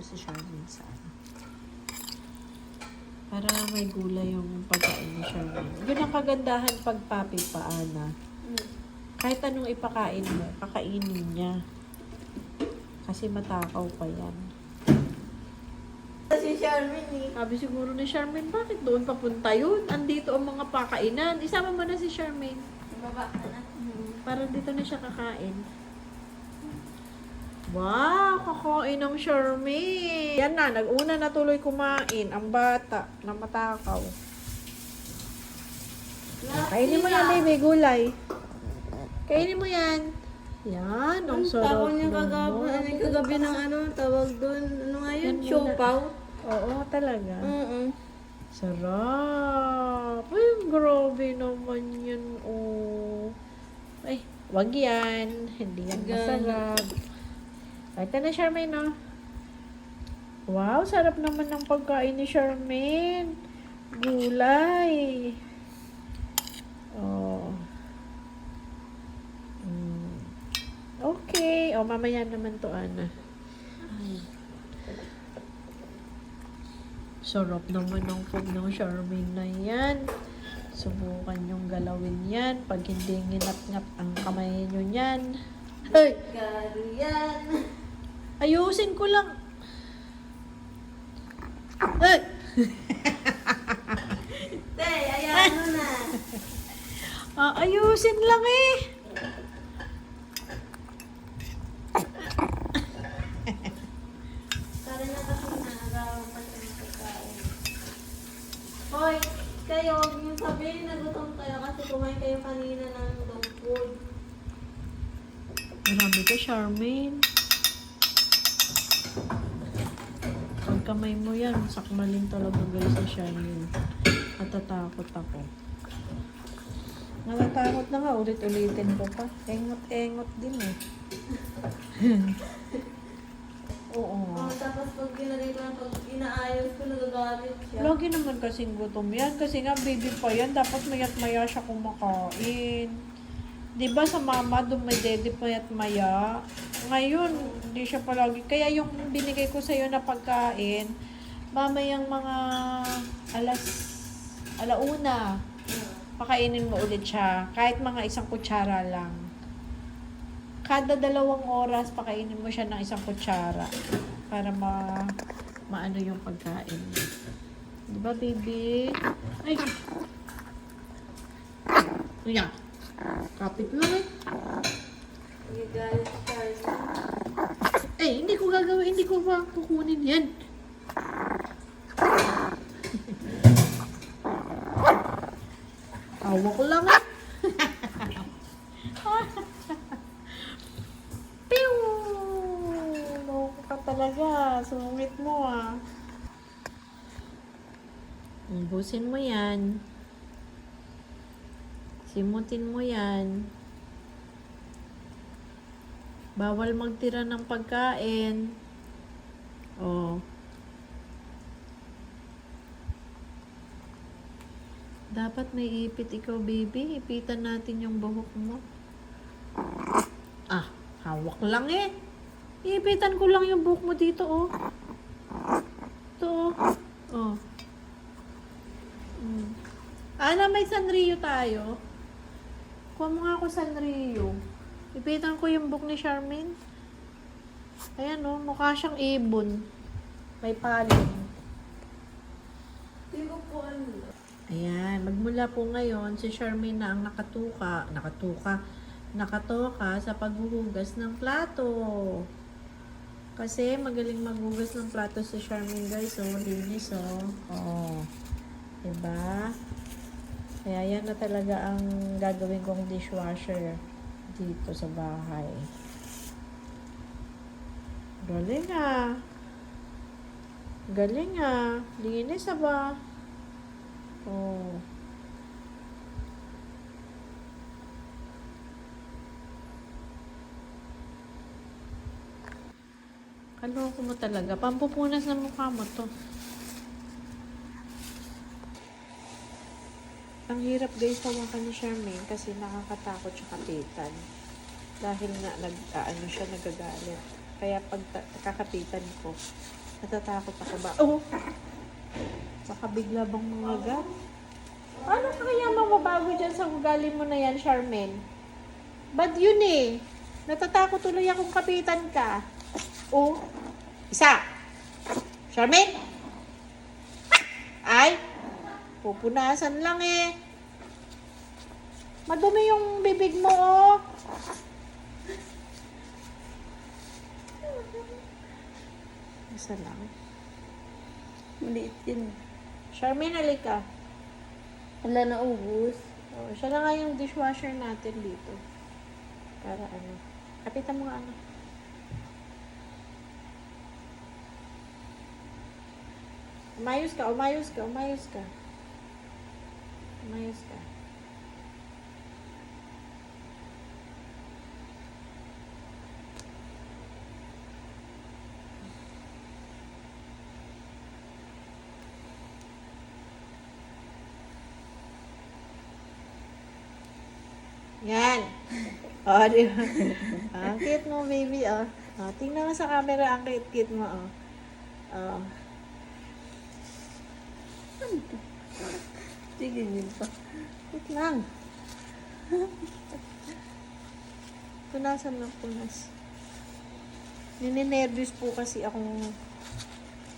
si Charmaine sa ano. Para may gulay yung pagkain ni Charmaine. Yun ang kagandahan pag papi pa, Ana. Kahit anong ipakain mo, kakainin niya. Kasi matakaw pa yan. Si Charmaine eh. Sabi siguro ni Charmaine, bakit doon papunta yun? Andito ang mga pakainan. Isama mo na si Charmaine. Baba ka na. Para dito na siya kakain. Wow, kakain ng Charmaine. Yan na, nag-una na tuloy kumain. Ang bata na matakaw. Kainin mo yan, baby, gulay. Kainin mo yan. Yan, ang sarap Tawag niya naman. kagabi ng ano, tawag doon. Ano nga yun? Yan muna. Siopaw. Oo, talaga. Mm-mm. Sarap. Ay, grabe naman yan. Oh. Ay, wag yan. Hindi yan masarap. Ito na, Charmaine, no? Wow, sarap naman ng pagkain ni Charmaine. Gulay. Oh. Okay. O, mamaya naman to, Ana. Sarap naman ng food ng Charmaine na yan. Subukan yung galawin yan. Pag hindi nginat-ngat ang kamay nyo yan. Ay! Garo yan. Ayusin ko lang. Ay! Te, ayan mo na. Ayusin lang eh. Para na kasi naagawan pa siya ng pagkain. Hoy, kayo, huwag niyo sabihin na gutom kayo kasi kumain kayo kanina ng dog food. Marami ka, Charmaine. Pag kamay mo yan, sakmalin talaga guys sa Charmaine. Natatakot ako. Natatakot na nga, ulit-ulitin ko pa. Engot-engot din eh. Oo. Tapos pag ginagay ko na, pag inaayos ko, nagagalit siya. Lagi naman kasing gutom yan. Kasi nga, baby pa yan. Dapat mayat-maya siya kumakain. Diba sa mama, dumadede mayat-maya. Ngayon, hindi siya palagi. Kaya yung binigay ko sa'yo na pagkain, mamayang mga alauna, pakainin mo ulit siya. Kahit mga isang kutsara lang. Kada 2 oras, pakainin mo siya ng isang kutsara. Para maano yung pagkain. Diba, baby? Ay! Ayan. Kapit lang eh. Nagagalit siya. Hindi ko gagawin. Hindi ko kukunin yan. Hawak ko lang eh. Pew! Loko ka talaga. Sungit mo ah. Ubusin mo yan. Simutin mo yan. Bawal magtira ng pagkain. Oh. Dapat may ipit ikaw, baby. Ipitan natin yung buhok mo. Hawak lang eh. Ipitan ko lang yung buhok mo dito, oh. Ito, oh. Ana, may Sanrio tayo. Kuha mo nga ako Sanrio. Ipitan ko yung buhok ni Charmaine. Ayan, oh. Mukha siyang ibon. May palong. Hindi ko po ano. Ayan, magmula po ngayon, si Charmaine na ang nakatoka sa paghuhugas ng plato. Kasi magaling maghugas ng plato si Charmaine, guys. Oh, linis, oh. Oh. Diba? Kaya yan na talaga ang gagawin kong dishwasher dito sa bahay. Galing ah. Galing ah. Linis ba? Oh. Kaloko mo talaga. Pampupunas na mukha mo to. Ang hirap guys hawakan ni Charmaine kasi nakakatakot siya kapitan. Dahil nga ano siya nagagalit. Kaya pag kakapitan ko, Natatakot ako ba? Oh! Baka bigla bang mangagat? Paano ka kaya mababago dyan sa ugali mo na yan, Charmaine? Bad yun eh. Natatakot tuloy akong kapitan ka. Oh! Isa! Charmaine! Ay! Pupunasan lang eh. Madumi yung bibig mo, oh. Isa lang. Maliit yun. Charmaine, halika. Wala na ubus. Oh, siya na nga yung dishwasher natin dito. Para ano. Kapitan mo nga ano. Umayos ka, umayos ka, umayos ka. Umayos ka. Yan. Oh, di ba? Ang cute mo, baby, oh. Oh, tingnan mo sa camera, ang cute mo, oh. Oh. Sige, yun pa. Wait lang. Punasan lang, punas. Ninenervous po kasi akong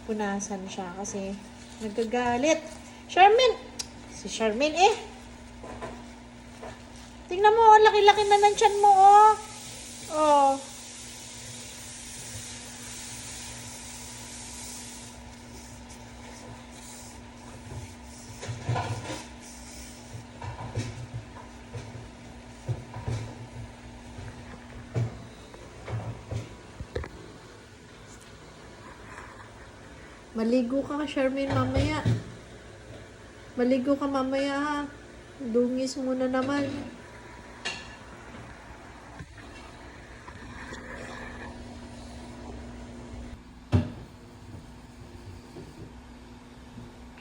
punasan siya kasi nagagalit. Charmaine! Si Charmaine eh. Tingnan mo, oh, laki-laki na ng tiyan mo, oh. Oh. Maligo ka, Charmaine, mamaya. Maligo ka mamaya, ha. Dungis muna naman.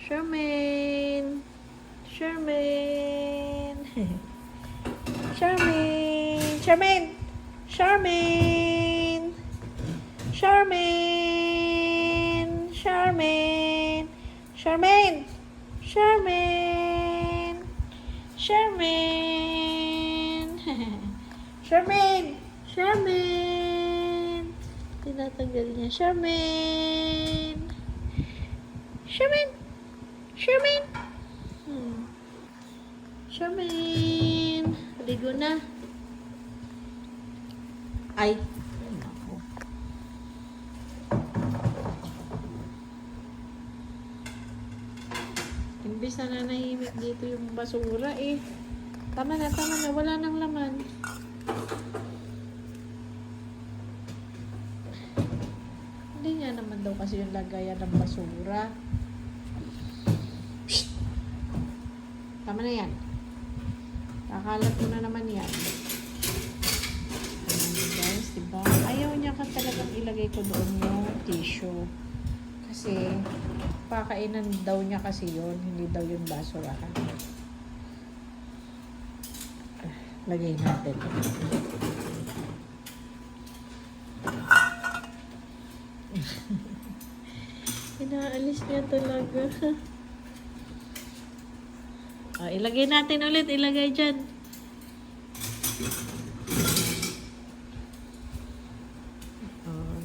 Charmaine! Charmaine! Charmaine! Charmaine! Charmaine! Charmaine! Charmaine! Charmaine! Charmaine! Charmaine! Charmaine! Charmaine! Tinatanggal niya. Charmaine! Charmaine! Charmaine! Charmaine! Ligo na. Ay. Nako. Imbis na nanahimik dito yung basura eh. Tama na, wala nang laman. Hindi nga naman daw kasi yung lagayan ng basura. Psst! Tama na yan. Kakalat ko na naman yan. Ayan guys, diba? Ayaw niya ka talagang ilagay ko doon yung tissue. Kasi, pakainan daw niya kasi yun. Hindi daw yung basurahan. Lagay natin. Inaalis niya talaga. Ilagay natin ulit. Ilagay dyan.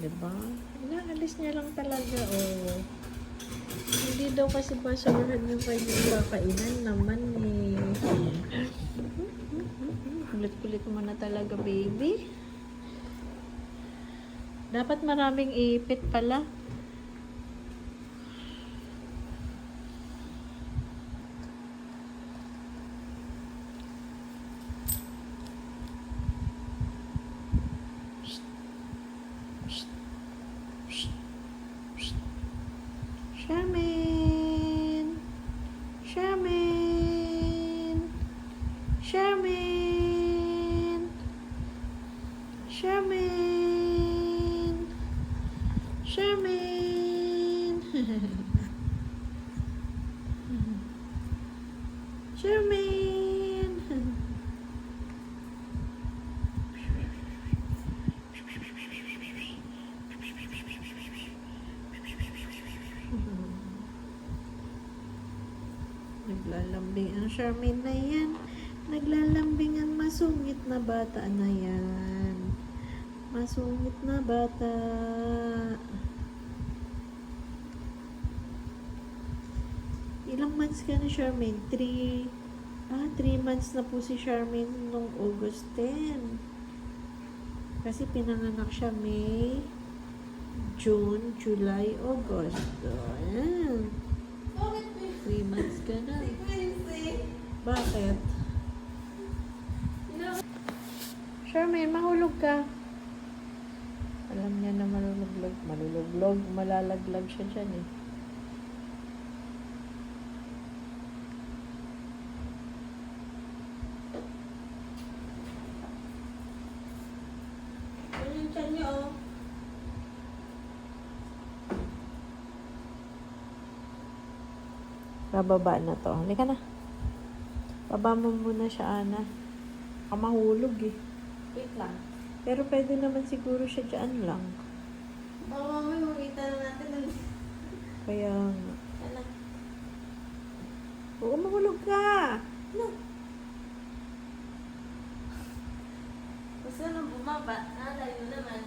Diba? Inaalis niya lang talaga. Hindi daw kasi basurahan yung kanyang kakainan naman eh. Kulit-kulit mo na talaga, baby. Dapat maraming ipit pala. Charmaine! Charmaine! Charmaine! Charmaine! Charmaine! Charmaine! Naglalambing ang Charmaine na yan. Naglalambing ang masungit na bata na yan. Masungit na bata. Ilang months ka na, Charmaine? 3 months na po si Charmaine nung August 10. Kasi pinanganak siya May, June, July, August. So, ayan. Bakit 3 months ka na. si Quincy? Bakit? Ina- Charmaine, mahulog ka. Alam niya na malalaglag siya dyan eh. Ano yung tiyan niyo, oh? Bababa na to. Halika na. Baba mo muna siya, Ana. Baka mahulog eh. Wait lang. Pero pwede naman siguro siya dyan lang. Baka mamaya makita na natin ng... Kaya nga. Ano? Oo, mahulog ka! Ano? Gusto nang bumaba. Nalayo naman.